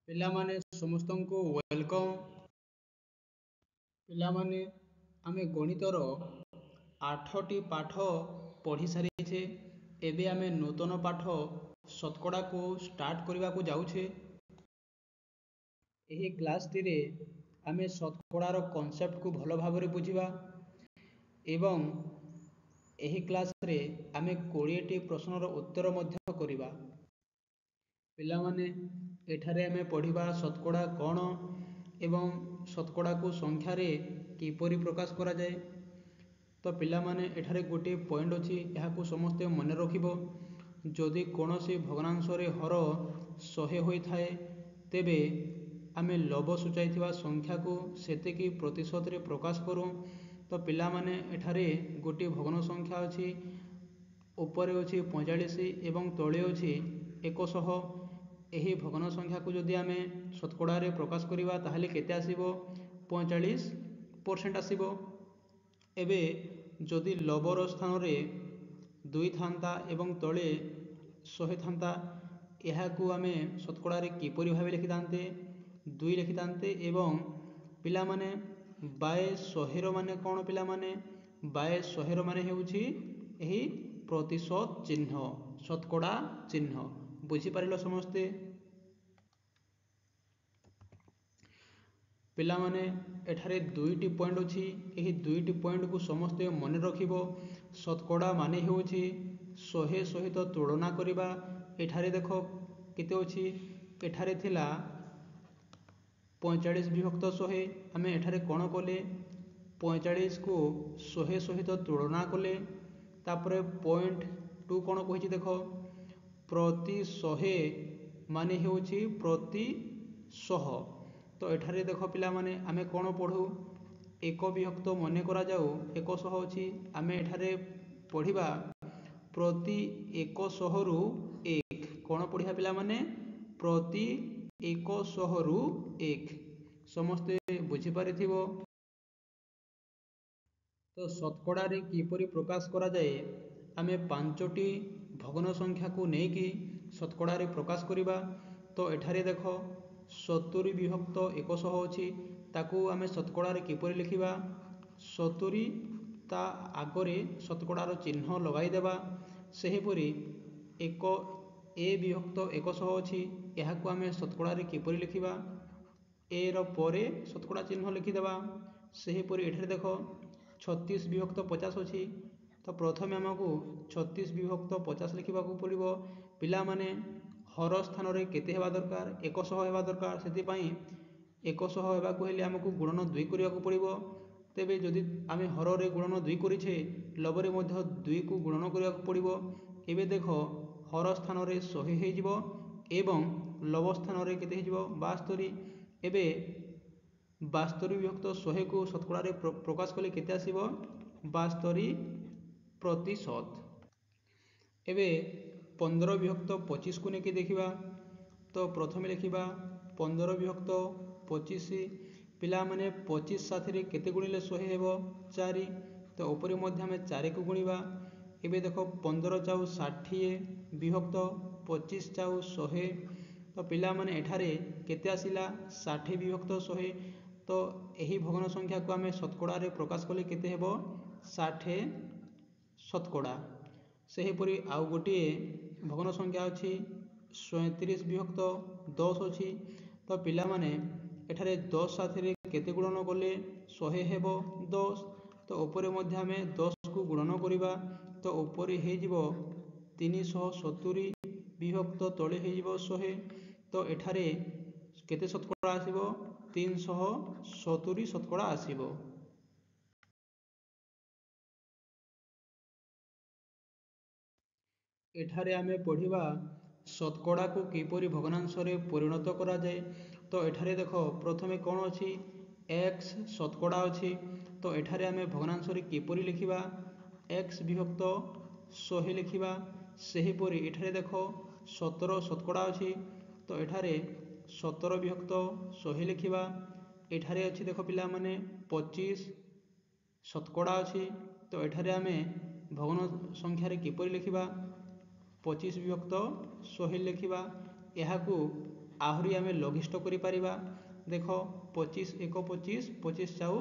ପିଲାମାନେ ସମସ୍ତଙ୍କୁ ୱେଲକମ୍। ପିଲାମାନେ ଆମେ ଗଣିତର 8ଟି ପାଠ ପଢ଼ି ସାରିଛେ। ଏବେ ଆମେ ନୂତନ ପାଠ ଶତକଡ଼ାକୁ ଷ୍ଟାର୍ଟ କରିବାକୁ ଯାଉଛେ। ଏହି କ୍ଲାସଟିରେ ଆମେ ଶତକଡ଼ାର କନସେପ୍ଟକୁ ଭଲ ଭାବରେ ବୁଝିବା ଏବଂ ଏହି କ୍ଲାସରେ ଆମେ 20ଟି ପ୍ରଶ୍ନର ଉତ୍ତର ମଧ୍ୟ କରିବା। ପିଲାମାନେ ଏଠାରେ ଆମେ ପଢ଼ିବା ଶତକଡ଼ା କ'ଣ ଏବଂ ଶତକଡ଼ାକୁ ସଂଖ୍ୟାରେ କିପରି ପ୍ରକାଶ କରାଯାଏ। ତ ପିଲାମାନେ ଏଠାରେ ଗୋଟିଏ ପଏଣ୍ଟ ଅଛି, ଏହାକୁ ସମସ୍ତେ ମନେ ରଖିବ। ଯଦି କୌଣସି ଭଗ୍ନାଂଶରେ ହର 100 ହୋଇଥାଏ ତେବେ ଆମେ ଲବ ସୂଚାଇଥିବା ସଂଖ୍ୟାକୁ ସେତିକି ପ୍ରତିଶତରେ ପ୍ରକାଶ କରୁ। ତ ପିଲାମାନେ ଏଠାରେ ଗୋଟିଏ ଭଗ୍ନ ସଂଖ୍ୟା ଅଛି, ଉପରେ ଅଛି 45 ଏବଂ ତଳେ ଅଛି 100। ଏହି ଭଗ୍ନ ସଂଖ୍ୟାକୁ ଯଦି ଆମେ ଶତକଡ଼ାରେ ପ୍ରକାଶ କରିବା ତାହେଲେ କେତେ ଆସିବ? 45% ଆସିବ। ଏବେ ଯଦି ଲବର ସ୍ଥାନରେ 2 ଥାନ୍ତା ଏବଂ ତଳେ 100 ଥାନ୍ତା, ଏହାକୁ ଆମେ ଶତକଡ଼ାରେ କିପରି ଭାବେ ଲେଖିଥାନ୍ତେ? 2 ଲେଖିଥାନ୍ତେ। ଏବଂ ପିଲାମାନେ 100ର ମାନେ କ'ଣ? ପିଲାମାନେ 100ର ମାନେ ହେଉଛି ଏହି ପ୍ରତିଶତ ଚିହ୍ନ, ଶତକଡ଼ା ଚିହ୍ନ। ବୁଝିପାରିଲ ସମସ୍ତେ? ପିଲାମାନେ ଏଠାରେ 2ଟି ପଏଣ୍ଟ ଅଛି, ଏହି 2ଟି ପଏଣ୍ଟକୁ ସମସ୍ତେ ମନେ ରଖିବ। ଶତକଡ଼ା ମାନେ ହେଉଛି 100 ସହିତ ତୁଳନା କରିବା। ଏଠାରେ ଦେଖ କେତେ ଅଛି, ଏଠାରେ ଥିଲା 45 ବିଭକ୍ତ 100। ଆମେ ଏଠାରେ କ'ଣ କଲେ? 45କୁ 100 ସହିତ ତୁଳନା କଲେ। ତାପରେ ପଏଣ୍ଟ 2 କ'ଣ କହିଛି ଦେଖ, ପ୍ରତି 100 ମାନେ ହେଉଛି ପ୍ରତି 100। ତ ଏଠାରେ ଦେଖ ପିଲାମାନେ ଆମେ କ'ଣ ପଢ଼ୁ? 1 ବିଭକ୍ତ ମନେ କରାଯାଉ 100 ଅଛି, ଆମେ ଏଠାରେ ପଢ଼ିବା ପ୍ରତି 100ରୁ 1। କ'ଣ ପଢ଼ିବା ପିଲାମାନେ? ପ୍ରତି 100ରୁ 1। ସମସ୍ତେ ବୁଝିପାରିଥିବ। ତ ଶତକଡ଼ାରେ କିପରି ପ୍ରକାଶ କରାଯାଏ? ଆମେ 5ଟି ଭଗ୍ନ ସଂଖ୍ୟାକୁ ନେଇକି ଶତକଡ଼ାରେ ପ୍ରକାଶ କରିବା। ତ ଏଠାରେ ଦେଖ 70 ବିଭକ୍ତ 100 ଅଛି, ତାକୁ ଆମେ ଶତକଡ଼ାରେ କିପରି ଲେଖିବା? 70 ତା ଆଗରେ ଶତକଡ଼ାର ଚିହ୍ନ ଲଗାଇଦେବା। ସେହିପରି ଏ ବିଭକ୍ତ 100 ଅଛି, ଏହାକୁ ଆମେ ଶତକଡ଼ାରେ କିପରି ଲେଖିବା? ଏର ପରେ ଶତକଡ଼ା ଚିହ୍ନ ଲେଖିଦେବା। ସେହିପରି ଏଠାରେ ଦେଖ 36 ବିଭକ୍ତ 50 ଅଛି, ତ ପ୍ରଥମେ ଆମକୁ 36 ବିଭକ୍ତ 50 ଲେଖିବାକୁ ପଡ଼ିବ। ପିଲାମାନେ ହର ସ୍ଥାନରେ କେତେ ହେବା ଦରକାର? 100 ହେବା ଦରକାର। ସେଥିପାଇଁ 100 ହେବାକୁ ହେଲେ ଆମକୁ ଗୁଣନ 2 କରିବାକୁ ପଡ଼ିବ। ତେବେ ଯଦି ଆମେ ହରରେ ଗୁଣନ 2 କରିଛେ, ଲବରେ ମଧ୍ୟ 2କୁ ଗୁଣନ କରିବାକୁ ପଡ଼ିବ। ଏବେ ଦେଖ ହର ସ୍ଥାନରେ 100 ହେଇଯିବ ଏବଂ ଲବ ସ୍ଥାନରେ କେତେ ହେଇଯିବ? 72। ଏବେ 72 ବିଭକ୍ତ 100କୁ ଶତକଡ଼ାରେ ପ୍ରକାଶ କଲେ କେତେ ଆସିବ? 72%। ଏବେ 15 ବିଭକ୍ତ 25କୁ ନେଇକି ଦେଖିବା। ତ ପ୍ରଥମେ ଲେଖିବା 15 ବିଭକ୍ତ 25। ପିଲାମାନେ 25 ସାଥିରେ କେତେ ଗୁଣିଲେ 100 ହେବ? 4। ତ ଉପରେ ମଧ୍ୟ ଆମେ 4କୁ ଗୁଣିବା। ଏବେ ଦେଖ 15 ଚାଉ 60 ବିଭକ୍ତ 25 ଚାଉ 100। ତ ପିଲାମାନେ ଏଠାରେ କେତେ ଆସିଲା? 60 ବିଭକ୍ତ 100। ତ ଏହି ଭଗ୍ନ ସଂଖ୍ୟାକୁ ଆମେ ଶତକଡ଼ାରେ ପ୍ରକାଶ କଲେ କେତେ ହେବ? 60 ଶତକଡ଼ା। ସେହିପରି ଆଉ ଗୋଟିଏ ଭଗ୍ନ ସଂଖ୍ୟା ଅଛି 37 ବିଭକ୍ତ 10 ଅଛି। ତ ପିଲାମାନେ ଏଠାରେ 10 ସାଥିରେ କେତେ ଗୁଣନ କଲେ 100 ହେବ? 10। ତ ଉପରେ ମଧ୍ୟ ଆମେ 10କୁ ଗୁଣନ କରିବା। ତ ଉପରେ ହେଇଯିବ 370 ବିଭକ୍ତ ତଳେ ହେଇଯିବ 100। ତ ଏଠାରେ କେତେ ଶତକଡ଼ା ଆସିବ? 370 ଶତକଡ଼ା ଆସିବ। ଏଠାରେ ଆମେ ପଢ଼ିବା ଶତକଡ଼ାକୁ କିପରି ଭଗ୍ନାଂଶରେ ପରିଣତ କରାଯାଏ। ତ ଏଠାରେ ଦେଖ ପ୍ରଥମେ କ'ଣ ଅଛି? x ଶତକଡ଼ା ଅଛି। ତ ଏଠାରେ ଆମେ ଭଗ୍ନାଂଶରେ କିପରି ଲେଖିବା? x ବିଭକ୍ତ 100 ଲେଖିବା। ସେହିପରି ଏଠାରେ ଦେଖ 17 ଶତକଡ଼ା ଅଛି। ତ ଏଠାରେ 17 ବିଭକ୍ତ 100 ଲେଖିବା। ଏଠାରେ ଅଛି ଦେଖ ପିଲାମାନେ 25 ଶତକଡ଼ା ଅଛି। ତ ଏଠାରେ ଆମେ ଭଗ୍ନ ସଂଖ୍ୟାରେ କିପରି ଲେଖିବା? 25 ବିଭକ୍ତ 100 ଲେଖିବା। ଏହାକୁ ଆହୁରି ଆମେ ଲଘିଷ୍ଠ କରିପାରିବା। ଦେଖ 25 ଏକ 25, 25 ଚାଉ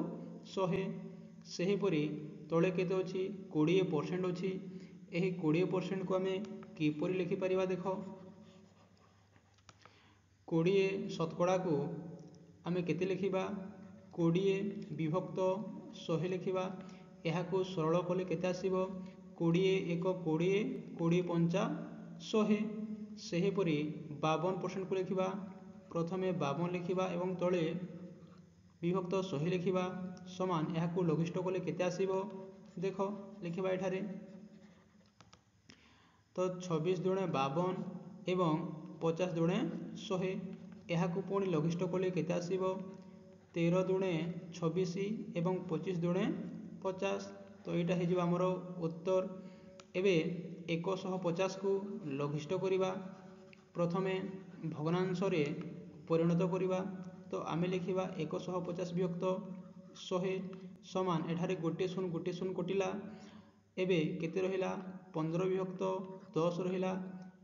100। ସେହିପରି ତଳେ କେତେ ଅଛି? 20% ଅଛି। ଏହି 20%କୁ ଆମେ କିପରି ଲେଖିପାରିବା? ଦେଖ 20 ଶତକଡ଼ାକୁ ଆମେ କେତେ ଲେଖିବା? 20 ବିଭକ୍ତ 100 ଲେଖିବା। ଏହାକୁ ସରଳ କଲେ କେତେ ଆସିବ? 20 ଏକ 20, 20 ପଞ୍ଚା 100। ସେହିପରି 52%କୁ ଲେଖିବା। ପ୍ରଥମେ 52 ଲେଖିବା ଏବଂ ତଳେ ବିଭକ୍ତ 100 ଲେଖିବା ସମାନ ଏହାକୁ ଲଘିଷ୍ଠ କଲେ କେତେ ଆସିବ? ଦେଖ ଲେଖିବା ଏଠାରେ। ତ 26 ଦୁଣେ 52 ଏବଂ 50 ଦୁଣେ 100। ଏହାକୁ ପୁଣି ଲଘିଷ୍ଠ କଲେ କେତେ ଆସିବ? 13 ଦୁଣେ 26 ଏବଂ 25 ଦୁଣେ 50। ତ ଏଇଟା ହେଇଯିବ ଆମର ଉତ୍ତର। ଏବେ 150କୁ ଲଘିଷ୍ଠ କରିବା। ପ୍ରଥମେ ଭଗ୍ନାଂଶରେ ପରିଣତ କରିବା। ତ ଆମେ ଲେଖିବା 150 ବିଭକ୍ତ 100 ସମାନ ଏଠାରେ ଗୋଟିଏ ଶୂନ କଟିଲା। ଏବେ କେତେ ରହିଲା? 15 ବିଭକ୍ତ 10 ରହିଲା।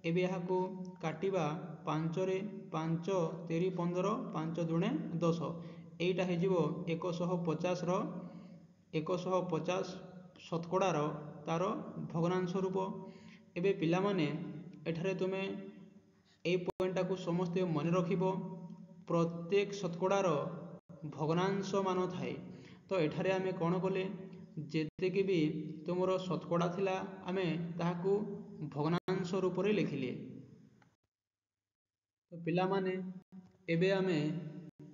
ଏବେ ଏହାକୁ କାଟିବା 5ରେ। 5 ତେରି 15, 5 ଦୁଣେ 10। ଏଇଟା ହେଇଯିବ 150 ଶତକଡ଼ାର ତାର ଭଗ୍ନାଂଶ ରୂପ। ଏବେ ପିଲାମାନେ ଏଠାରେ ତୁମେ এই ପଏଣ୍ଟଟାକୁ ସମସ୍ତେ ମନେ ରଖିବ। ପ୍ରତ୍ୟେକ ଶତକଡ଼ାର ଭଗ୍ନାଂଶ ମାନ ଥାଏ। ତ ଏଠାରେ ଆମେ କ'ଣ କଲେ? ଯେତିକି ବି ତୁମର ଶତକଡ଼ା ଥିଲା ଆମେ ତାହାକୁ ଭଗ୍ନାଂଶ ରୂପରେ ଲେଖିଲେ। ତ ପିଲାମାନେ ଏବେ ଆମେ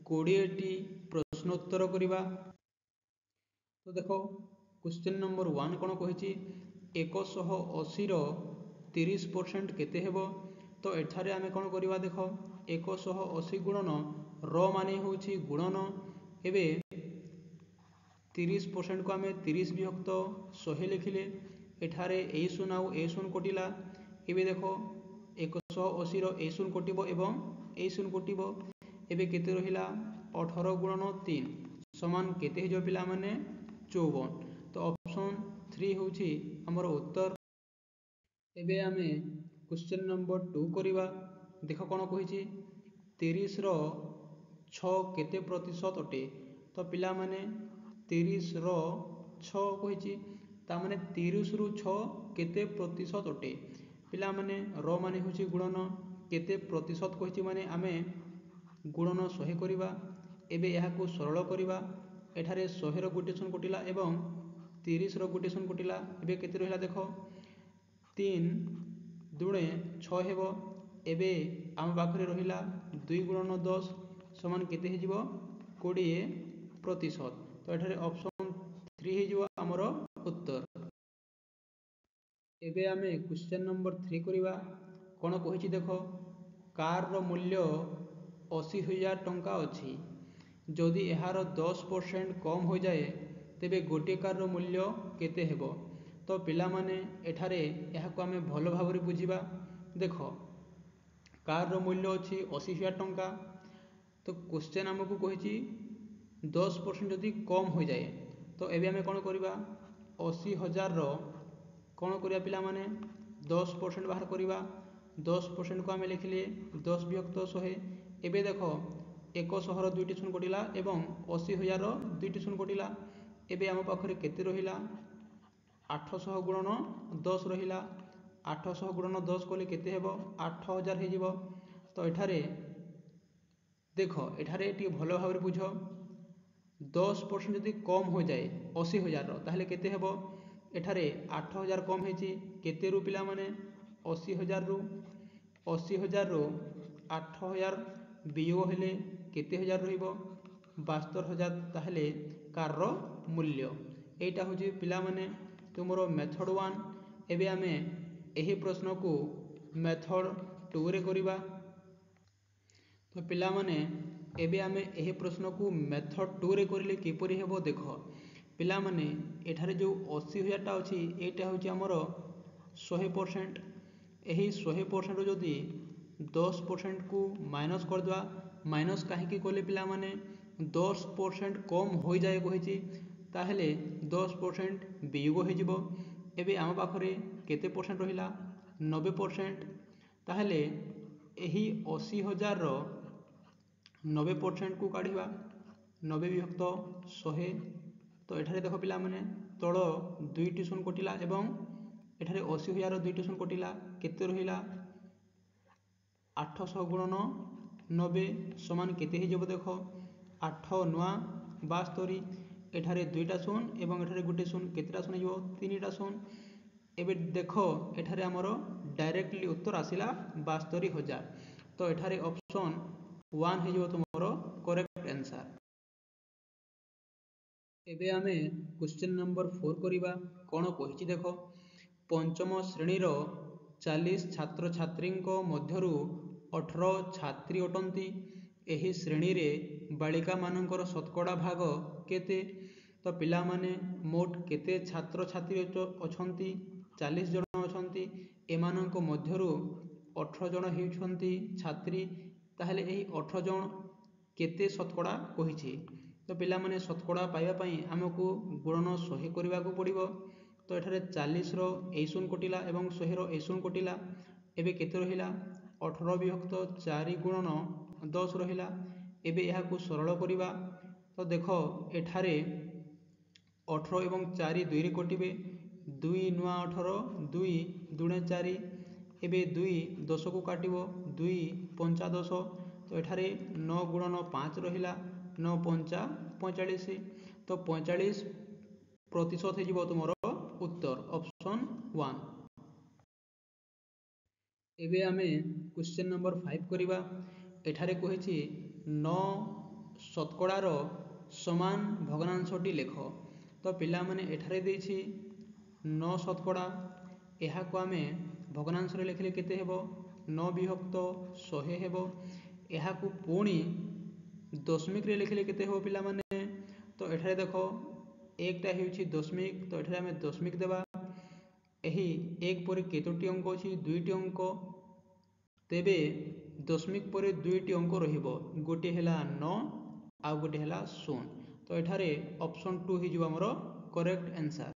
20ଟି ପ୍ରଶ୍ନ ଉତ୍ତର କରିବା। ତ ଦେଖ କ୍ୱେଶ୍ଚିନ୍ ନମ୍ବର 1 କ'ଣ କହିଛି? 180ର 30% କେତେ ହେବ? ତ ଏଠାରେ ଆମେ କ'ଣ କରିବା? ଦେଖ 180 ଗୁଣନ ର ମାନେ ହେଉଛି ଗୁଣନ। ଏବେ 30%କୁ ଆମେ 30 ବିଭକ୍ତ 100 ଲେଖିଲେ। ଏଠାରେ ଏଇ ଶୂନ ଆଉ ଏଇ ଶୂନ କଟିଲା। ଏବେ ଦେଖ 180ର ଏଇ ଶୂନ କଟିବ ଏବଂ ଏଇ ଶୂନ କଟିବ। ଏବେ କେତେ ରହିଲା? 18 ଗୁଣନ 3 ସମାନ କେତେ ହେଇଯିବ ପିଲାମାନେ? 54। ତ ଅପସନ୍ 3 ହେଉଛି ଆମର ଉତ୍ତର। ଏବେ ଆମେ କ୍ୱେଶ୍ଚିନ୍ ନମ୍ବର 2 କରିବା। ଦେଖ କ'ଣ କହିଛି? 30ର 6 କେତେ ପ୍ରତିଶତ ଅଟେ? ତ ପିଲାମାନେ 30ର 6 କହିଛି, ତାମାନେ 30ରୁ 6 କେତେ ପ୍ରତିଶତ ଅଟେ? ପିଲାମାନେ ର ମାନେ ହେଉଛି ଗୁଣନ, କେତେ ପ୍ରତିଶତ କହିଛି ମାନେ ଆମେ ଗୁଣନ 100 କରିବା। ଏବେ ଏହାକୁ ସରଳ କରିବା। ଏଠାରେ 100ର ଗୋଟିଏ ଶୂନ କଟିଲା ଏବଂ 30ର ଗୋଟିଏ ଶୂନ କଟିଲା। ଏବେ କେତେ ରହିଲା? ଦେଖ 3 ଦୁଣେ 6 ହେବ। ଏବେ ଆମ ପାଖରେ ରହିଲା 2 ଗୁଣନ 10 ସମାନ କେତେ ହେଇଯିବ? 20%। ତ ଏଠାରେ ଅପସନ୍ 3 ହେଇଯିବ ଆମର ଉତ୍ତର। ଏବେ ଆମେ କ୍ୱେଶ୍ଚିନ୍ ନମ୍ବର 3 କରିବା। କ'ଣ କହିଛି ଦେଖ? କାରର ମୂଲ୍ୟ 80,000 ଟଙ୍କା ଅଛି। ଯଦି ଏହାର 10% କମ୍ ହୋଇଯାଏ ତେବେ ଗୋଟିଏ କାରର ମୂଲ୍ୟ କେତେ ହେବ? ତ ପିଲାମାନେ ଏଠାରେ ଏହାକୁ ଆମେ ଭଲ ଭାବରେ ବୁଝିବା। ଦେଖ କାରର ମୂଲ୍ୟ ଅଛି 80,000 ଟଙ୍କା। ତ କ୍ୱେଶ୍ଚିନ୍ ଆମକୁ କହିଛି 10% ଯଦି କମ୍ ହୋଇଯାଏ ତ ଏବେ ଆମେ କ'ଣ କରିବା? 80,000ର କ'ଣ କରିବା ପିଲାମାନେ? 10% ବାହାର କରିବା। 10%କୁ ଆମେ ଲେଖିଲେ 10 ବିଭକ୍ତ 100। ଏବେ ଦେଖ 100ର 2ଟି ଶୂନ କଟିଲା ଏବଂ 80,000ର 2ଟି ଶୂନ କଟିଲା। ଏବେ ଆମ ପାଖରେ କେତେ ରହିଲା? 800 ଗୁଣନ 10 ରହିଲା। 800 ଗୁଣନ 10 କଲେ କେତେ ହେବ? 8,000 ହେଇଯିବ। ତ ଏଠାରେ ଦେଖ ଏଠାରେ ଟିକେ ଭଲ ଭାବରେ ବୁଝ। 10% ଯଦି କମ୍ ହୋଇଯାଏ 80,000ର ତାହେଲେ କେତେ ହେବ? ଏଠାରେ 8,000 କମ୍ ହେଇଛି କେତେରୁ ପିଲାମାନେ? 80,000ରୁ। 80,000ରୁ 8,000 ବିୟୋଗ ହେଲେ କେତେ ହଜାର ରହିବ? 72,000। ତାହେଲେ କାରର ମୂଲ୍ୟ। ଏଇଟା ହେଉଛି ପିଲାମାନେ ତୁମର ମେଥଡ଼ 1। ଏବେ ଆମେ ଏହି ପ୍ରଶ୍ନକୁ ମେଥଡ଼ 2ରେ କରିବା। ତ ପିଲାମାନେ ଏବେ ଆମେ ଏହି ପ୍ରଶ୍ନକୁ ମେଥଡ଼ 2ରେ କରିଲେ କିପରି ହେବ? ଦେଖ ପିଲାମାନେ ଏଠାରେ ଯେଉଁ 80,000ଟା ଅଛି ଏଇଟା ହେଉଛି ଆମର 100%। ଏହି 100%ରୁ ଯଦି 10%କୁ ମାଇନସ୍ କରିଦେବା, ମାଇନସ୍ କାହିଁକି କଲେ ପିଲାମାନେ? 10% କମ୍ ହୋଇଯାଏ କହିଛି, ତାହେଲେ 10% ବିୟୋଗ ହୋଇଯିବ। ଏବେ ଆମ ପାଖରେ କେତେ ପରସେଣ୍ଟ ରହିଲା? 90%। ତାହେଲେ ଏହି 80,000ର 90% को काढ़ा 90 विभक्त 100 तो एठारे देख पिलामाने तल 2टी शून्य कटिला एवं एठारे 80,000 2टी शून्य कटिला केते रहिला 800 गुणन 90 समान केते हे जब देख 8 नुआ 72 एठारे 2टा शून्य एवं एठारे गोटे शून्य केतेटा शून्य हो 3टा शून्य एबे देख एठारे हमर डायरेक्टली उत्तर आसिला 72,000 तो एठारे ऑप्शन 1 हे जो तुमरो करेक्ट आंसर। एबे आमे क्वेश्चन नंबर 4 करिबा कोन कहिछि देखो पंचम श्रेणी रो 40 छात्र छात्रीଙ୍କ ମଧ୍ୟରୁ 18 छात्री अटंती एही श्रेणी रे बालिका मानकर शतकड़ा भाग केते तो पिला माने मोट केते छात्र छात्री अछंती 40 जन अछंती एमानଙ୍କ ମଧ୍ୟରୁ 18 जन हेउछंती छात्री ताहले एही 18 जन केते शतकड़ा कहिछि तो पिला माने शतकड़ा पाइबा पई हमकु गुणन 100 करबाकू पड़िबो तो एठारे 40 रो 1 कटिला एवं 100 रो 1 कटिला एबे केते रहिला 18 विभक्त 4 गुणन 10 रहिला एबे एहाकू सरल करिबा तो देखो एठारे 18 एवं 4 2 रे कटिबे 2 नुआ 18 2 दुणे 4 एबे 2 10 को काटिबो 2 पंचा 10 तो एठारे 9 गुणन 5 रहिला 9 पंचा 45 तो 45% हे जिवो तुमरो उत्तर ऑप्शन 1। एबे आमे क्वेश्चन नंबर 5 करिबा एठारे कहिछि 9 शतकड़ा रो समान भग्नांशटी लेख तो पिला माने एठारे देछि 9 शतकड़ा एहा को आमे भग्नांश रे लेखले केते हेबो 9 विभक्त 100 हेबो एहा को पुणी दशमिक रे लेखले केते हेबो पिला माने तो एठारे देखो एकटा हेउछि दशमिक तो एठारे आमे दशमिक देबा एही एक पर केतोटी अंक अछि दुईटी अंक तेबे दशमिक पर दुईटी अंक रहिबो गोटे हेला 9 आ गोटे हेला 0 तो एठारे ऑप्शन 2 हि जिवो हमरो करेक्ट आंसर।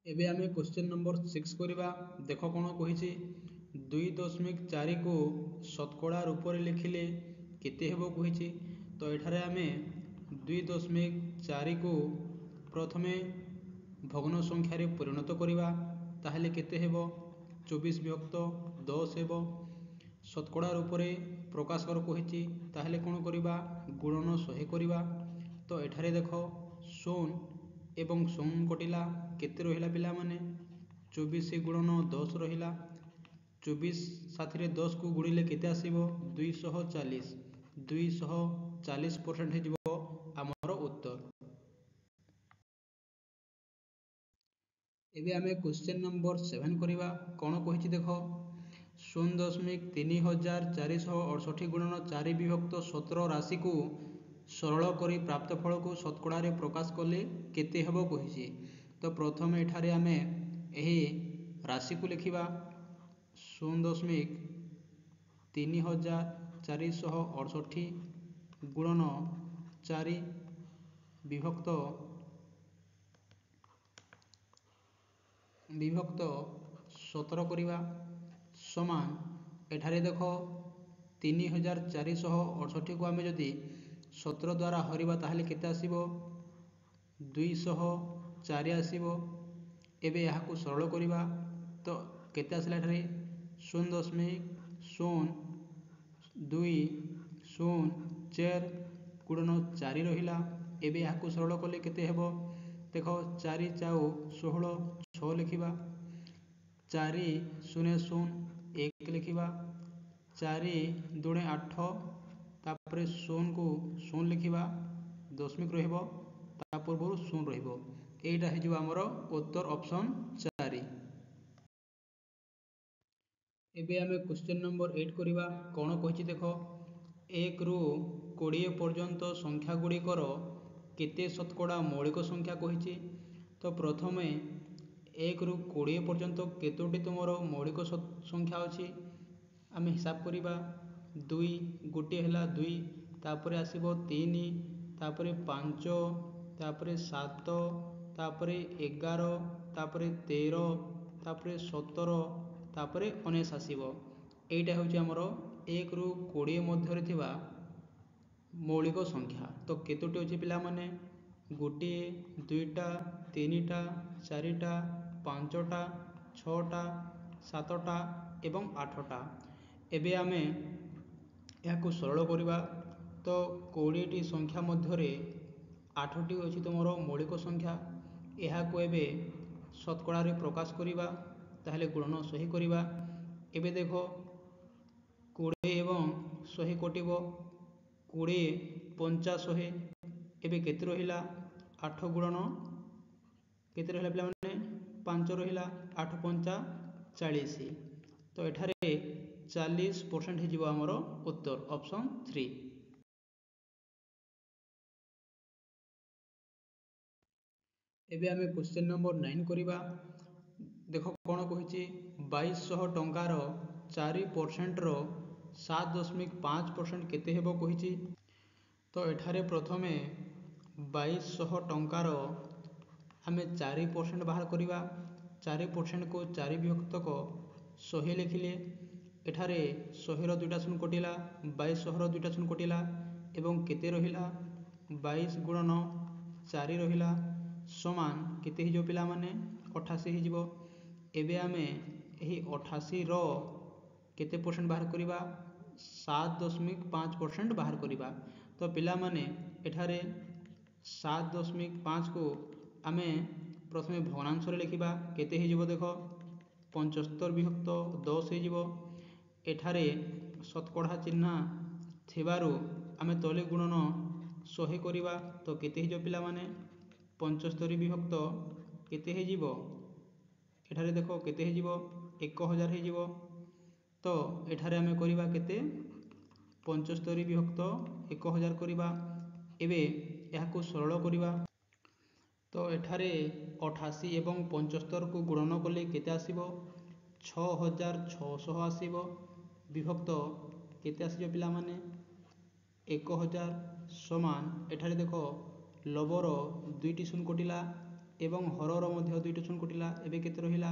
एबे आमे क्वेश्चन नंबर 6 करिबा देखो कोन कहिछि 2.4 को शतकड़ा रूप रे लिखिले केते हेबो कहिछि तो एठारे आमे 2.4 को प्रथमे भग्न संख्या रे परिणत करिबा ताहले केते हेबो 24 विभक्त 10 हेबो शतकड़ा रूप रे प्रकाश कर कहिछि ताहले कोन करिबा गुणन 100 करिबा तो एठारे देखो 0 एवं 0 कटिला केते रहिला पिला माने 24 गुणन 10 रहिला 24 साथी रे 10 को गुणिले केते आसीबो 240 240% हे जिवो हमर उत्तर। एबे आमे क्वेश्चन नंबर 7 करिबा कोन कहिछि देखो 0.3468 गुणन 4 विभक्त 17 राशि को सरल करी प्राप्त फल को शतकड़ा रे प्रकाश कले केते हेबो कहिछि तो प्रथम एठारे आमे एही राशि को लिखिबा 0.3468 गुणन 4 विभक्त 17 करिबा समान एठारे देखो 3468 को आमे जदि 17 द्वारा हरिबा ताहले केते आसीबो 204 आसीबो एबे यहा को सरल करिबा तो केते आसला एठारे 0.204 गुणन 4 रहिला एबे यहा को सरल कले केते हेबो देखो 4 चाउ 16 6 लिखिबा 4 0 0 1 लिखिबा 4 दुणे 8 तापरे 0 को 0 लिखिबा दशमिक रहिबो ता पूर्व 0 रहिबो एटा हे जो हमरो उत्तर ऑप्शन 4। एबे आमे क्वेश्चन नंबर 8 करिबा कोन कहिछि देखो 1 रु 20 पर्यंत संख्या गुडी कर केते शतकड़ा मौलिक संख्या कहिछि तो प्रथमे 1 रु 20 पर्यंत केतोटी तुमरो मौलिक संख्या अछि आमे हिसाब करिबा 2 गोटे हेला 2 तापरे आसीबो 3 तापरे 5 तापरे 7 तापरे 11 तापरे 13 तापरे 17 तापरे 19 आसीबो एटा होछि हमरो 1 ରୁ 20 ମଧ୍ୟରେ ଥିବା ମୌଳିକ ସଂଖ୍ୟା। ତ କେତୋଟି ଅଛି ପିଲାମାନେ? ଗୋଟିଏ, ଦୁଇଟା, ତିନିଟା, ଚାରିଟା, ପାଞ୍ଚଟା, ଛଅଟା, ସାତଟା ଏବଂ 8ଟା। ଏବେ ଆମେ ଏହାକୁ ସରଳ କରିବା। ତ 20ଟି ସଂଖ୍ୟା ମଧ୍ୟରେ 8ଟି ଅଛି ତୁମର ମୌଳିକ ସଂଖ୍ୟା। ଏହାକୁ ଏବେ ଶତକଡ଼ାରେ ପ୍ରକାଶ କରିବା। ତାହେଲେ ଗୁଣନ 100 କରିବା। ଏବେ ଦେଖ 20 ଏବଂ 100 କଟିବ। 20 ପଞ୍ଚା 100। ଏବେ କେତେ ରହିଲା? 8 ଗୁଣନ କେତେ ରହିଲା ପିଲାମାନେ? 5 ରହିଲା। 8 ପଞ୍ଚା 40। ତ ଏଠାରେ 40% ହେଇଯିବ ଆମର ଉତ୍ତର, ଅପସନ୍ 3। ଏବେ ଆମେ କ୍ୱେଶ୍ଚନ୍ ନମ୍ବର 9 କରିବା। ଦେଖ କ'ଣ କହିଛି? 2200 ଟଙ୍କାର 4%ର 7.5% କେତେ ହେବ କହିଛି। ତ ଏଠାରେ ପ୍ରଥମେ 2200 ଟଙ୍କାର ଆମେ 4% ବାହାର କରିବା। 4%କୁ 4 ବିଭକ୍ତକ 100 ଲେଖିଲେ ଏଠାରେ 100ର 2ଟା ଶୂନ କଟିଲା, 2200ର 2ଟା ଶୂନ କଟିଲା ଏବଂ କେତେ ରହିଲା? 22 ଗୁଣନ 4 ରହିଲା ସମାନ କେତେ ହେଇଯିବ ପିଲାମାନେ? 88 ହେଇଯିବ। ଏବେ ଆମେ ଏହି 88ର କେତେ ପରସେଣ୍ଟ ବାହାର କରିବା? 7.5% ବାହାର କରିବା। ତ ପିଲାମାନେ ଏଠାରେ 7.5କୁ ଆମେ ପ୍ରଥମେ ଭଗ୍ନାଂଶରେ ଲେଖିବା। କେତେ ହେଇଯିବ ଦେଖ? 75 ବିଭକ୍ତ 10 ହେଇଯିବ। ଏଠାରେ ଶତକଡ଼ା ଚିହ୍ନ ଥିବାରୁ ଆମେ ତଳେ ଗୁଣନ 100 କରିବା। ତ କେତେ ହେଇଯିବ ପିଲାମାନେ? 75 ବିଭକ୍ତ କେତେ ହେଇଯିବ? ଏଠାରେ ଦେଖ କେତେ ହେଇଯିବ? 1000 ହେଇଯିବ। ତ ଏଠାରେ ଆମେ କରିବା କେତେ? 75 ବିଭକ୍ତ 1000 କରିବା। ଏବେ ଏହାକୁ ସରଳ କରିବା। ତ ଏଠାରେ 88 ଏବଂ 75କୁ ଗୁଣନ କଲେ କେତେ ଆସିବ? 6600 ଆସିବ। ବିଭକ୍ତ କେତେ ଆସିବ ପିଲାମାନେ? 1000 ସମାନ ଏଠାରେ ଦେଖ ଲବର 2ଟି ଶୂନ କଟିଲା ଏବଂ ହରର ମଧ୍ୟ 2ଟି ଶୂନ କଟିଲା। ଏବେ କେତେ ରହିଲା?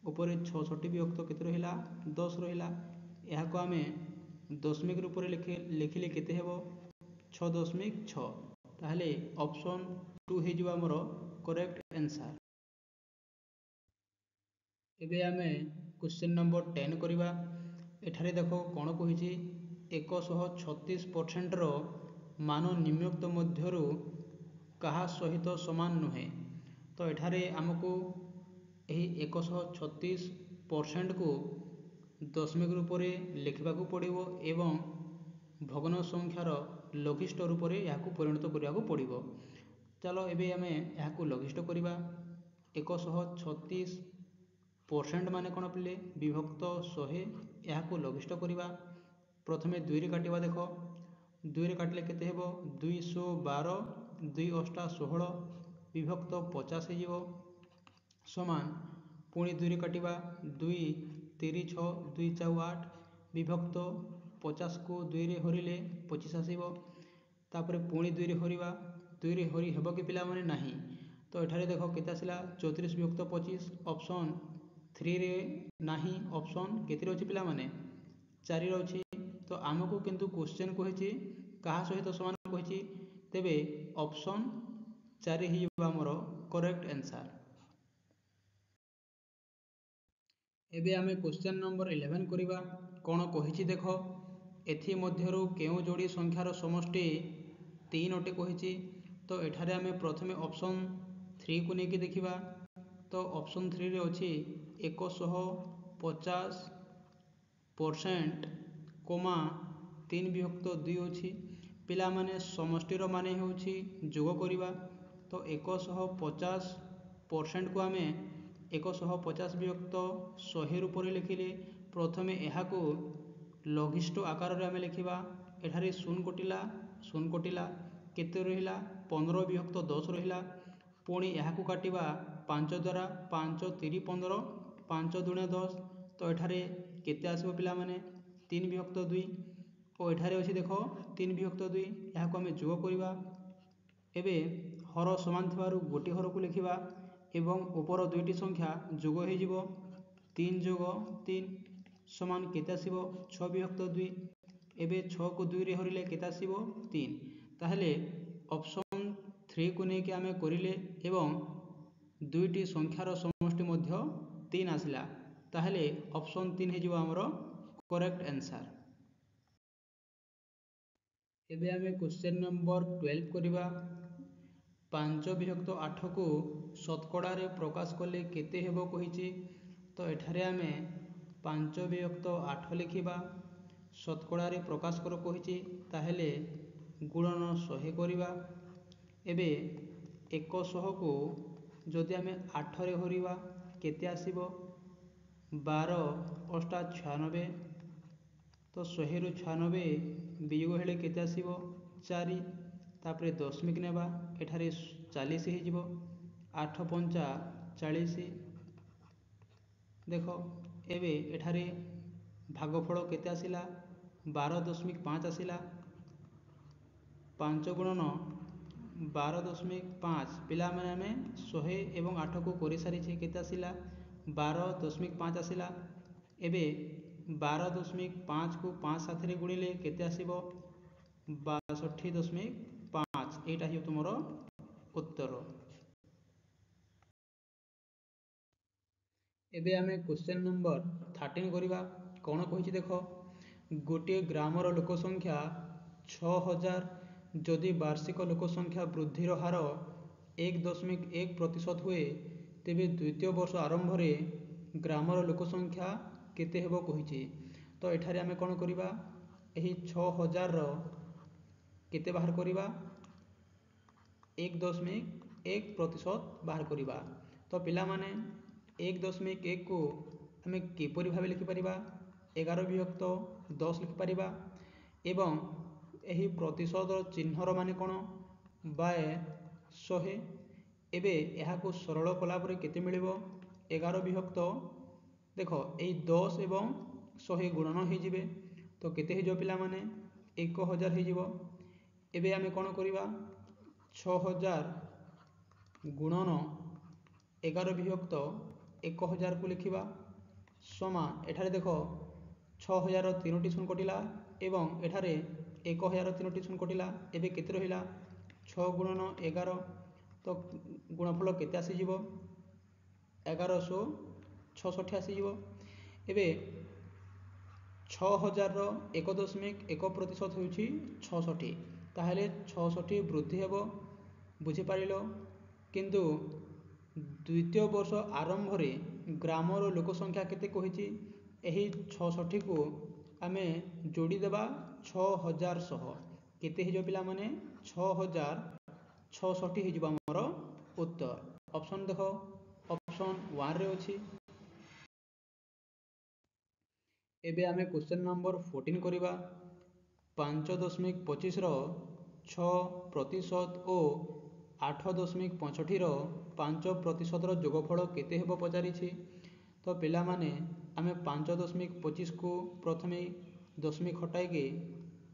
ଉପରେ 66 ବିଭକ୍ତ କେତେ ରହିଲା? 10 ରହିଲା। ଏହାକୁ ଆମେ ଦଶମିକ ରୂପରେ ଲେଖିଲେ କେତେ ହେବ? 6.6। ତାହେଲେ ଅପସନ୍ 2 ହେଇଯିବ ଆମର କରେକ୍ଟ ଆନ୍ସର। ଏବେ ଆମେ କ୍ୱେଶ୍ଚନ୍ ନମ୍ବର 10 କରିବା। ଏଠାରେ ଦେଖ କ'ଣ କହିଛି? 136%ର ମାନ ନିମ୍ନୋକ୍ତ ମଧ୍ୟରୁ କାହା ସହିତ ସମାନ ନୁହେଁ। ତ ଏଠାରେ ଆମକୁ ଏହି 136%କୁ ଦଶମିକ ରୂପରେ ଲେଖିବାକୁ ପଡ଼ିବ ଏବଂ ଭଗ୍ନ ସଂଖ୍ୟାର ଲଘିଷ୍ଠ ରୂପରେ ଏହାକୁ ପରିଣତ କରିବାକୁ ପଡ଼ିବ। ଚାଲ ଏବେ ଆମେ ଏହାକୁ ଲଘିଷ୍ଠ କରିବା। 136% ମାନେ କ'ଣ ପିଲେ? ବିଭକ୍ତ 100। ଏହାକୁ ଲଘିଷ୍ଠ କରିବା। ପ୍ରଥମେ 2ରେ କାଟିବା। ଦେଖ 2ରେ କାଟିଲେ କେତେ ହେବ? 212 2 ଅଷ୍ଟା 16 ବିଭକ୍ତ 50 ହେଇଯିବ ସମାନ ପୁଣି 2ରେ କାଟିବା। 2 3 6 2 4 8 ବିଭକ୍ତ 50କୁ 2ରେ ହରିଲେ 25 ଆସିବ। ତାପରେ ପୁଣି 2ରେ ହରିବା। 2ରେ ହରି ହେବ କି ପିଲାମାନେ? ନାହିଁ। ତ ଏଠାରେ ଦେଖ କେତେ ଆସିଲା? 34 ବିଭକ୍ତ 25 ଅପସନ୍ 3ରେ ନାହିଁ। ଅପସନ୍ କେତେରେ ଅଛି ପିଲାମାନେ? 4ରେ ଅଛି। ତ ଆମକୁ କିନ୍ତୁ କ୍ୱେଶ୍ଚନ୍ କହିଛି କାହା ସହିତ ସମାନ କହିଛି। ତେବେ ଅପସନ୍ 4 ହେଇଯିବ ଆମର କରେକ୍ଟ ଆନ୍ସର। ଏବେ ଆମେ କ୍ୱେଶ୍ଚନ୍ ନମ୍ବର 11 କରିବା। କ'ଣ କହିଛି ଦେଖ? ଏଥିମଧ୍ୟରୁ କେଉଁ ଯୋଡ଼ି ସଂଖ୍ୟାର ସମଷ୍ଟି 3 ଅଟେ କହିଛି। ତ ଏଠାରେ ଆମେ ପ୍ରଥମେ ଅପସନ୍ 3କୁ ନେଇକି ଦେଖିବା। ତ ଅପସନ୍ 3ରେ ଅଛି 150% କୋମା 3 ବିଭକ୍ତ 2 ଅଛି। ପିଲାମାନେ ସମଷ୍ଟିର ମାନେ ହେଉଛି ଯୋଗ କରିବା। ତ 150%କୁ ଆମେ 150 ବିଭକ୍ତ 100 ରୂପରେ ଲେଖିଲେ ପ୍ରଥମେ ଏହାକୁ ଲଘିଷ୍ଠ ଆକାରରେ ଆମେ ଲେଖିବା। ଏଠାରେ ଶୂନ କଟିଲା କେତେ ରହିଲା? 15 ବିଭକ୍ତ 10 ରହିଲା। ପୁଣି ଏହାକୁ କାଟିବା 5 ଦ୍ୱାରା। 5 3 15 5 ଦୁଣେ 10। ତ ଏଠାରେ କେତେ ଆସିବ ପିଲାମାନେ? 3 ବିଭକ୍ତ 2 ଓ ଏଠାରେ ଅଛି ଦେଖ 3 ବିଭକ୍ତ 2। ଏହାକୁ ଆମେ ଯୋଗ କରିବା। ଏବେ ହର ସମାନ ଥିବାରୁ ଗୋଟିଏ ହରକୁ ଲେଖିବା ଏବଂ ଉପର 2ଟି ସଂଖ୍ୟା ଯୋଗ ହେଇଯିବ। 3 ଯୋଗ 3 समान केते आसीबो 6 विभक्त 2 एबे 6 को 2 रे हरिले केते आसीबो 3 ताहले ऑप्शन 3 को नेकी आमे करिले एवं दुईटी संख्यार समष्टि मध्य 3 आसिला ताहले ऑप्शन 3 हे जिवो हमरो करेक्ट आंसर। एबे आमे क्वेश्चन नंबर 12 करिबा 5 विभक्त 8 को शतकड़ा रे प्रकाश कले केते हेबो कहिछि तो एठारे आमे 5 विभक्त 8 लिखिबा शतकड़ा रे प्रकाश कर कहिछि ताहेले गुणन 100 करिबा एबे 100 को जदि आमे 8 रे हरिबा केते आसीबो 12 अष्टा 96 तो 100 रु 96 वियोग हेले केते आसीबो 4 तापरे दशमिक नेबा एठारे 40 हे जिवो 8 पंचा 40 देखो एबे एठारे भागफल केते आसिला 12.5 आसिला 5 गुणन 12.5 पिला माने आमे 100 एवं 8 को करि सारि छै केते आसिला 12.5 आसिला एबे 12.5 को 5 साथ रे गुणिले केते आसीबो 62.5 एटा हि तुमरो उत्तर। एबे आमे क्वेश्चन नंबर 13 करिबा कोन कहिछि देखो गोटे ग्रामर लोक संख्या 6000 जदि वार्षिक लोक संख्या वृद्धिर हार 1.1% हुए तेबे द्वितीय वर्ष आरंभ रे ग्रामर लोक संख्या केते हेबो कहिछि तो एठारे आमे कोन करिबा एही 6000 रो केते बाहर करिबा 1.1% बाहर करिबा तो पिला माने 1.1 को आमे किपरि भाबे लिखि परिबा 11 विभक्त 10 लिखि परिबा एवं एही प्रतिशत चिन्हर माने कोन बाय 100 एबे एहा को सरल कला परे केते मिलिबो 11 विभक्त देखो एही 10 एवं 100 गुणन हे जिवे तो केते हे जो पिला माने 1000 हे जिवो एबे आमे कोन करिबा 6000 गुणन 11 विभक्त 1000 को लिखिबा समा एठारे देखो 6000 तीनोटी शून्य कटिला एवं एठारे 1000 तीनोटी शून्य कटिला एबे केते रहिला 6 गुणन 11 तो गुणफल केते आसी जिवो 1166 आसी जिवो एबे 6000 रो 1.1% होउछि 66 ताहले 66 वृद्धि हेबो बुझि पारिलो किंतु द्वितीय वर्ष आरंभ रे ग्रामर लोक संख्या केते कहिछि एही 66 को आमे जोड़ी देबा 6000 सह केते हे जो पिला माने 6066 हे जिवो हमर उत्तर। ऑप्शन देखो ऑप्शन 1 रे अछि। एबे आमे क्वेश्चन नंबर 14 करिबा 5.25 रो 6% ओ 8.65 रो 5% रो जोगफल केते हेबो पचारिछि तो पिला माने आमे 5.25 को प्रथमे दशमिक हटाई के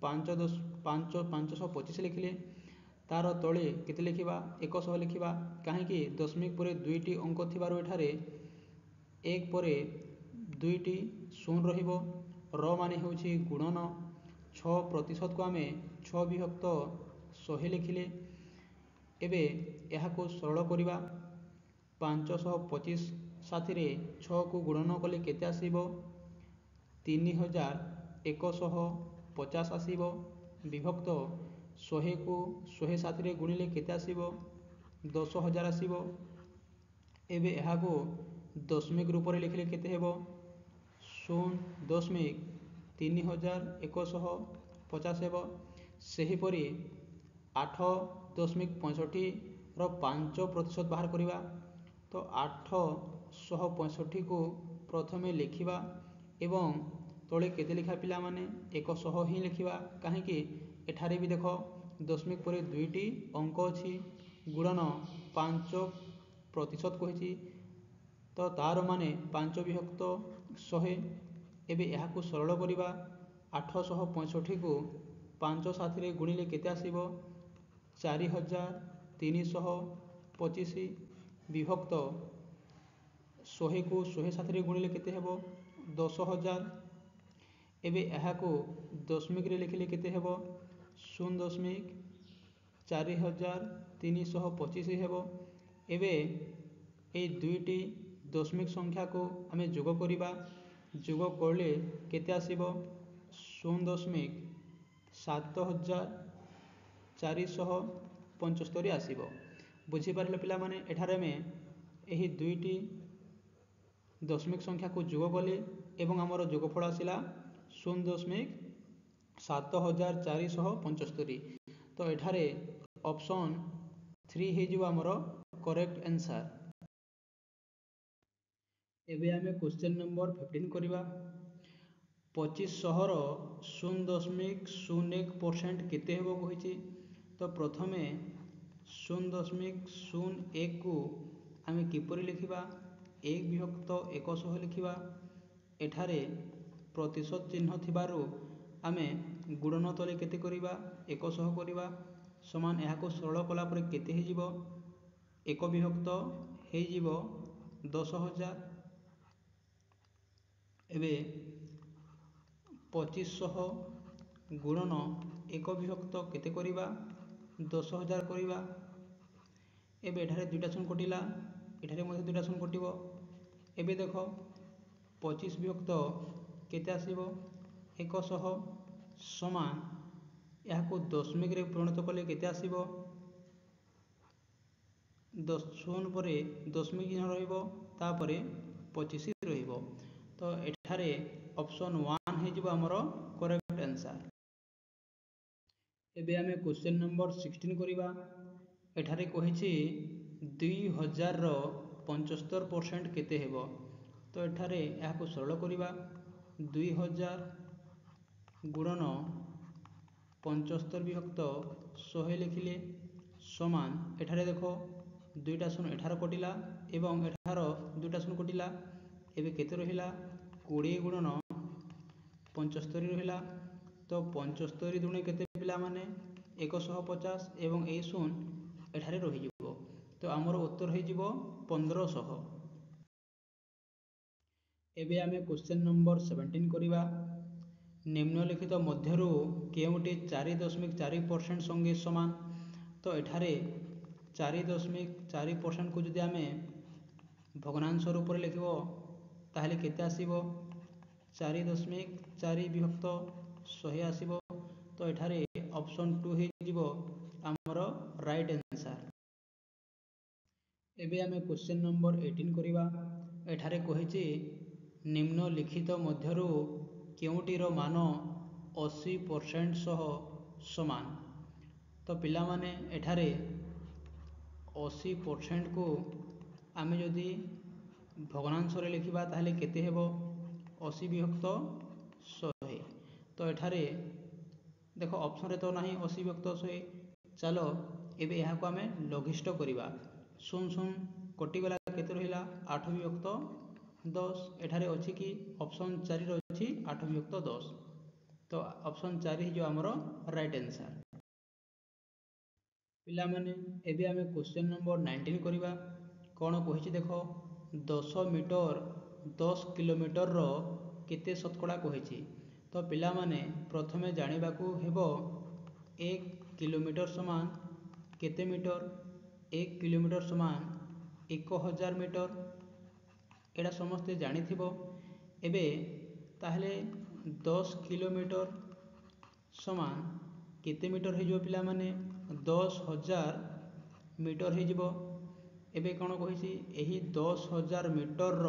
525 लिखिले तार तळे केते लिखिबा 100 लिखिबा काहे कि दशमिक परे दुईटी अंक थिबारो एठारे 1 परे दुईटी शून्य रहिबो र माने होछि गुणन 6% को आमे 6 विभक्त 100 लिखिले एबे एहा को सरल करिबा 525 साथी रे 6 को गुणन कले केते आसीबो 3150 आसीबो विभक्त 100 को 100 साथी रे गुणिले केते आसीबो 10000 आसीबो एबे एहा को दशमिक रूप रे लिखले केते हेबो 0.3150 हेबो सेही परि 8.65 रो 5% बाहर करिबा तो 865 को प्रथमे लिखिबा एवं तळे केते लिखा पिला माने 100 ही लिखिबा काहे कि एठारे भी देखो दशमिक परे दुईटी अंक अछि गुणन 5% कहिछि तो तार माने 5 विभक्त 100 एबे एहा को सरल करिबा 865 को 5 साथी रे गुणिले केते आसीबो 4325 विभक्त 100 को 100 साथी रे गुणिले केते हेबो 10000 ଏବେ ଏହାକୁ ଦଶମିକରେ ଲେଖିଲେ କେତେ ହେବ? 0.4325 ହେବ। ଏବେ এই দুইটি দশমিক সংখ্যাକୁ ଆମେ যোଗ କରିବା। যোଗ କଲେ କେତେ ଆସିବ? 0.7475 ଆସିବ। ବୁଝିପାରିଲେ ପିଲାମାନେ? ଏଠାରେ ଆମେ ଏହି ଦୁଇଟି ଦଶମିକ ସଂଖ୍ୟାକୁ ଯୋଗ କଲେ ଏବଂ ଆମର ଯୋଗଫଳ ଆସିଲା 0.7475। ତ ଏଠାରେ ଅପସନ୍ 3 ହେଇଯିବ ଆମର କରେକ୍ଟ ଆନ୍ସର। ଏବେ ଆମେ କ୍ୱେଶ୍ଚନ ନମ୍ବର 15 କରିବା। 2500ର 0.01% କେତେ ହେବ କହିଛି। ତ ପ୍ରଥମେ 0.01କୁ ଆମେ କିପରି ଲେଖିବା? 1 ବିଭକ୍ତ 100 ଲେଖିବା। ଏଠାରେ ପ୍ରତିଶତ ଚିହ୍ନ ଥିବାରୁ ଆମେ ଗୁଣନ ତଳେ କେତେ କରିବା? 100 କରିବା। ସମାନ ଏହାକୁ ସରଳ କଲା ପରେ କେତେ ହେଇଯିବ? 1 ବିଭକ୍ତ ହେଇଯିବ 10,000। ଏବେ 2500 ଗୁଣନ 1 ବିଭକ୍ତ କେତେ କରିବା? 10,000 କରିବା। ଏବେ ଏଠାରେ ଦୁଇଟା ଶୂନ କଟିଲା, ଏଠାରେ ମଧ୍ୟ ଦୁଇଟା ଶୂନ କଟିବ। ଏବେ ଦେଖ 25 ବିଭକ୍ତ କେତେ ଆସିବ? 100 ସମାନ ଏହାକୁ ଦଶମିକରେ ପରିଣତ କଲେ କେତେ ଆସିବ? 0 ପରେ ଦଶମିକ ଚିହ୍ନ ରହିବ, ତାପରେ 25 ରହିବ। ତ ଏଠାରେ ଅପସନ୍ 1 ହେଇଯିବ ଆମର କରେକ୍ଟ ଆନ୍ସର। ଏବେ ଆମେ କ୍ୱେଶ୍ଚନ ନମ୍ବର 16 କରିବା। ଏଠାରେ କହିଛି 2000ର 75% କେତେ ହେବ? ତ ଏଠାରେ ଏହାକୁ ସରଳ କରିବା। 2000 ଗୁଣନ 75 ବିଭକ୍ତ 100 ଲେଖିଲେ ସମାନ ଏଠାରେ ଦେଖ ଦୁଇଟା ଶୂନ ଏଠାରେ କଟିଲା ଏବଂ ଏଠାର ଦୁଇଟା ଶୂନ କଟିଲା। ଏବେ କେତେ ରହିଲା? 20 ଗୁଣନ 75 ରହିଲା। ତ 75 ଦୁଣେ କେତେ ପିଲାମାନେ? 150 ଏବଂ এই ଶୂନ ଏଠାରେ ରହିଯିବ। ତ ଆମର ଉତ୍ତର ହେଇଯିବ 1500। ଏବେ ଆମେ କ୍ୱେଶ୍ଚନ ନମ୍ବର 17 କରିବା। ନିମ୍ନଲିଖିତ ମଧ୍ୟରୁ କେଉଁଟି 4.4% ସଙ୍ଗେ ସମାନ? ତ ଏଠାରେ 4.4%କୁ ଯଦି ଆମେ ଭଗ୍ନାଂଶ ରୂପରେ ଲେଖିବ ତାହେଲେ କେତେ ଆସିବ? 4.4 ବିଭକ୍ତ 100 ଆସିବ। ତ ଏଠାରେ ଅପସନ୍ 2 ହେଇଯିବ ଆମର ରାଇଟ୍ ଆନ୍ସର। ଏବେ ଆମେ କ୍ୱେଶ୍ଚନ ନମ୍ବର 18 କରିବା। ଏଠାରେ କହିଛି ନିମ୍ନଲିଖିତ ମଧ୍ୟରୁ କେଉଁଟିର ମାନ 80% ସହ ସମାନ? ତ ପିଲାମାନେ ଏଠାରେ 80%କୁ ଆମେ ଯଦି ଭଗ୍ନାଂଶରେ ଲେଖିବା ତାହେଲେ କେତେ ହେବ? 80 ବିଭକ୍ତ 100। ତ ଏଠାରେ ଦେଖ ଅପସନରେ ତ ନାହିଁ 80 ବିଭକ୍ତ 100। ଚାଲ ଏବେ ଏହାକୁ ଆମେ ଲଘିଷ୍ଠ କରିବା। 0 କଟିଗଲା, କେତେ ରହିଲା? 8 ବିଭକ୍ତ 10। ଏଠାରେ ଅଛି କି ଅପସନ୍ 4ରେ ଅଛି 8 ବିଭକ୍ତ 10। ତ ଅପସନ୍ 4 ହେଇଯିବ ଆମର ରାଇଟ୍ ଆନ୍ସର। ପିଲାମାନେ ଏବେ ଆମେ କ୍ୱେଶ୍ଚନ ନମ୍ବର 19 କରିବା। କ'ଣ କହିଛି ଦେଖ 10 ମିଟର 10 କିଲୋମିଟରର କେତେ ଶତକଡ଼ା କହିଛି। ତ ପିଲାମାନେ ପ୍ରଥମେ ଜାଣିବାକୁ ହେବ 1 କିଲୋମିଟର ସମାନ କେତେ ମିଟର? 1 କିଲୋମିଟର ସମାନ 1000 ମିଟର। ଏଇଟା ସମସ୍ତେ ଜାଣିଥିବ। ଏବେ ତାହେଲେ 10 କିଲୋମିଟର ସମାନ କେତେ ମିଟର ହେଇଯିବ ପିଲାମାନେ? 10,000 ମିଟର ହେଇଯିବ। ଏବେ କ'ଣ କହିଛି? ଏହି 10,000 ମିଟରର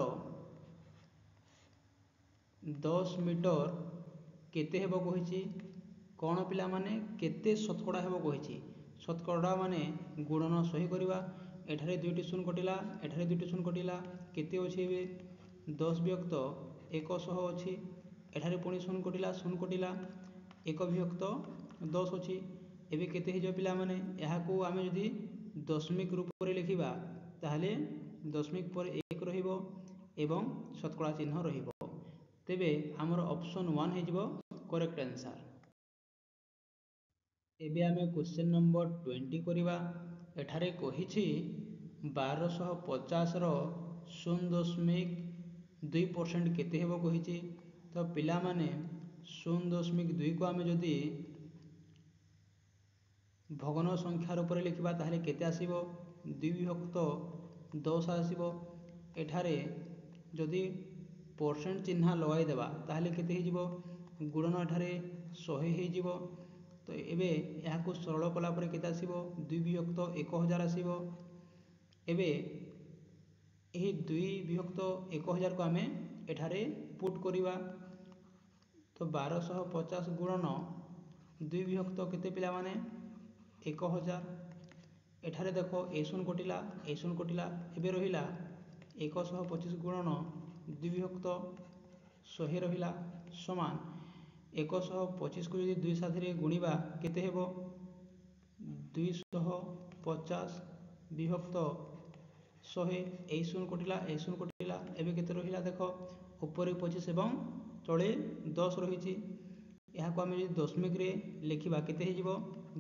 10 ମିଟର କେତେ ହେବ କହିଛି। କ'ଣ ପିଲାମାନେ କେତେ ଶତକଡ଼ା ହେବ କହିଛି। ଶତକଡ଼ା ମାନେ ଗୁଣନ 100 କରିବା। ଏଠାରେ ଦୁଇଟି ଶୂନ କଟିଲା, ଏଠାରେ ଦୁଇଟି ଶୂନ କଟିଲା, କେତେ ଅଛି ଏବେ? 10 ବିଭକ୍ତ 100 ଅଛି। ଏଠାରେ ପୁଣି ଶୂନ କଟିଲା, ଶୂନ କଟିଲା, 1 ବିଭକ୍ତ 10 ଅଛି। ଏବେ କେତେ ହେଇଯିବ ପିଲାମାନେ? ଏହାକୁ ଆମେ ଯଦି ଦଶମିକ ରୂପରେ ଲେଖିବା ତାହେଲେ ଦଶମିକ ପରେ 1 ରହିବ ଏବଂ ଶତକଡ଼ା ଚିହ୍ନ ରହିବ। ତେବେ ଆମର ଅପସନ୍ 1 ହେଇଯିବ କରେକ୍ଟ ଆନ୍ସର। ଏବେ ଆମେ କ୍ୱେଶ୍ଚନ ନମ୍ବର 20 କରିବା। ଏଠାରେ କହିଛି 1250ର 0.2% କେତେ ହେବ କହିଛି। ତ ପିଲାମାନେ 0.2 को आम जदि भग्न संख्या रूप में लिखा ताहले केते आसीबो 2 विभक्त 10 आसीबो। एठारे जदि परसेंट चिन्ह लगाई देबा ताहले केते ही जीवो गुणन एठारे 100 ही जीवो। तो एबे याकू सरल कला परे केते आसीबो 2 विभक्त 1000 आसीबो। एबे एही 2 विभक्त 1000 को आमे एठारे पुट करिवा। तो 1250 गुणन 2 विभक्त केते पिला माने 1000। एठारे देखो ए शून्य कटिला एबे रहिला 125 गुणन 2 विभक्त 100 रहिला समान 125 को यदि 2 साथी गुणिबा केते हेबो 250 विभक्त 100। ए शून्य कटिला एबे केते रहिला देखो ऊपर 25 एवं तळे 10 रहिछि। यहाँ को आम जो दशमिक रे लिखा केते ही जीवो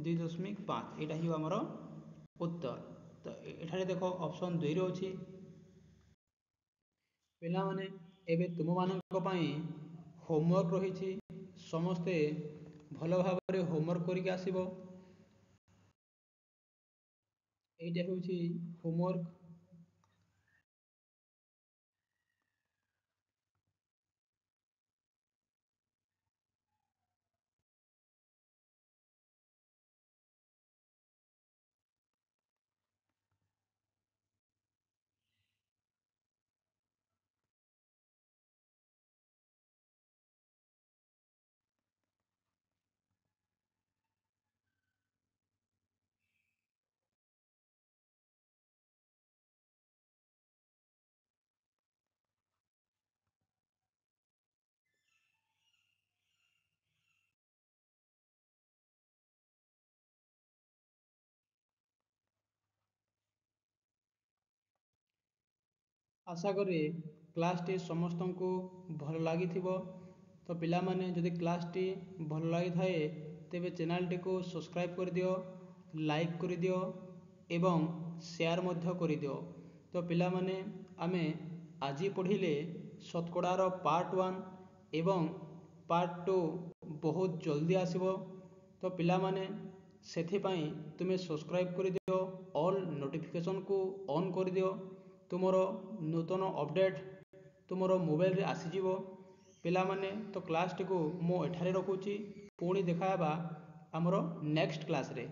2.5 यहाँ ही आमर उत्तर। तो एठारे देखो ऑप्शन 2 रे अछि। पिला माने एबे तुम मानक पई होमवर्क रहिछि समस्ते भल भाव होमवर्क करके आसीबो। एटा होछि होमवर्क। आशा करी क्लास टी समस्त को भल लगी थिबो। तो पिला माने जदि क्लास टी भल लगी थाए तेबे चैनल टी को सब्सक्राइब कर दियो, लाइक कर दियो एवं शेयर मध्य कर दियो। तो पिला माने आमे आज पढ़िले शतकड़ार पार्ट 1 एवं पार्ट 2 बहुत जल्दी आसीबो। तो पिला माने सेथिपाई तुमे सब्सक्राइब कर दियो, ऑल नोटिफिकेशन को ऑन कर दियो। तुमरो नूतन अपडेट तुमरो मोबाइल रे आसीजिवो। पिला माने तो क्लास टी को मो एठारे रखुची पुणी देखाबा हमरो नेक्स्ट क्लास रे।